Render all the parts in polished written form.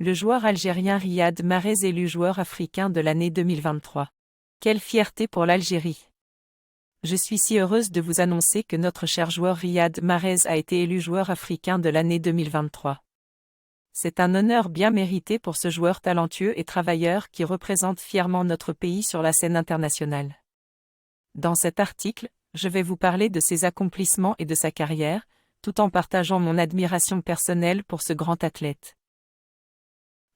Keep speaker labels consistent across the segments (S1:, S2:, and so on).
S1: Le joueur algérien Riyad Mahrez élu joueur africain de l'année 2023. Quelle fierté pour l'Algérie! Je suis si heureuse de vous annoncer que notre cher joueur Riyad Mahrez a été élu joueur africain de l'année 2023. C'est un honneur bien mérité pour ce joueur talentueux et travailleur qui représente fièrement notre pays sur la scène internationale. Dans cet article, je vais vous parler de ses accomplissements et de sa carrière, tout en partageant mon admiration personnelle pour ce grand athlète.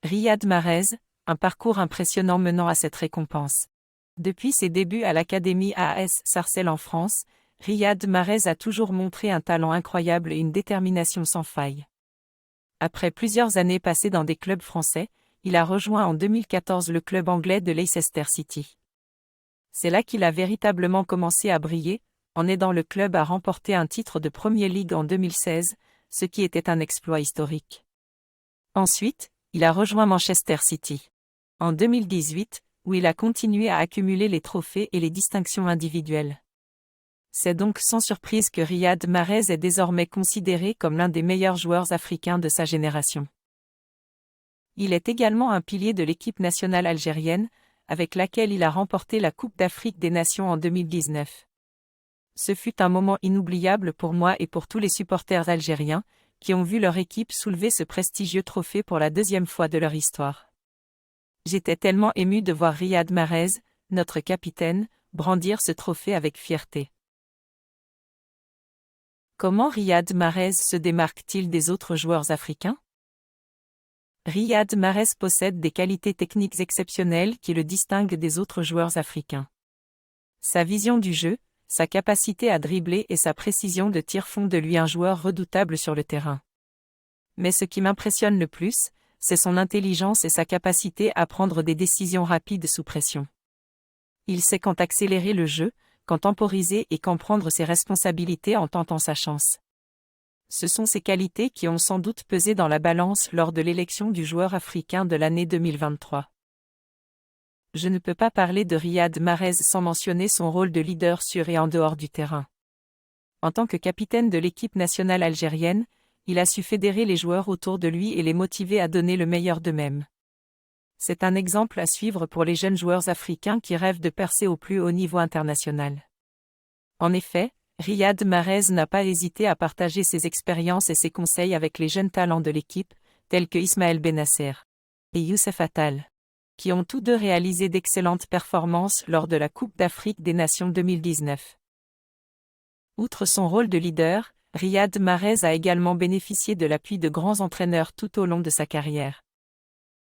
S1: Riyad Mahrez, un parcours impressionnant menant à cette récompense. Depuis ses débuts à l'Académie AS Sarcelles en France, Riyad Mahrez a toujours montré un talent incroyable et une détermination sans faille. Après plusieurs années passées dans des clubs français, il a rejoint en 2014 le club anglais de Leicester City. C'est là qu'il a véritablement commencé à briller, en aidant le club à remporter un titre de Premier League en 2016, ce qui était un exploit historique. Ensuite, il a rejoint Manchester City en 2018, où il a continué à accumuler les trophées et les distinctions individuelles. C'est donc sans surprise que Riyad Mahrez est désormais considéré comme l'un des meilleurs joueurs africains de sa génération. Il est également un pilier de l'équipe nationale algérienne, avec laquelle il a remporté la Coupe d'Afrique des Nations en 2019. Ce fut un moment inoubliable pour moi et pour tous les supporters algériens, qui ont vu leur équipe soulever ce prestigieux trophée pour la deuxième fois de leur histoire. J'étais tellement ému de voir Riyad Mahrez, notre capitaine, brandir ce trophée avec fierté. Comment Riyad Mahrez se démarque-t-il des autres joueurs africains? Riyad Mahrez possède des qualités techniques exceptionnelles qui le distinguent des autres joueurs africains. Sa vision du jeu, sa capacité à dribbler et sa précision de tir font de lui un joueur redoutable sur le terrain. Mais ce qui m'impressionne le plus, c'est son intelligence et sa capacité à prendre des décisions rapides sous pression. Il sait quand accélérer le jeu, quand temporiser et quand prendre ses responsabilités en tentant sa chance. Ce sont ces qualités qui ont sans doute pesé dans la balance lors de l'élection du joueur africain de l'année 2023. Je ne peux pas parler de Riyad Mahrez sans mentionner son rôle de leader sur et en dehors du terrain. En tant que capitaine de l'équipe nationale algérienne, il a su fédérer les joueurs autour de lui et les motiver à donner le meilleur d'eux-mêmes. C'est un exemple à suivre pour les jeunes joueurs africains qui rêvent de percer au plus haut niveau international. En effet, Riyad Mahrez n'a pas hésité à partager ses expériences et ses conseils avec les jeunes talents de l'équipe, tels que Ismaël Benasser et Youssef Attal, qui ont tous deux réalisé d'excellentes performances lors de la Coupe d'Afrique des Nations 2019. Outre son rôle de leader, Riyad Mahrez a également bénéficié de l'appui de grands entraîneurs tout au long de sa carrière.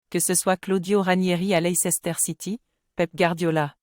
S1: Que ce soit Claudio Ranieri à Leicester City, Pep Guardiola,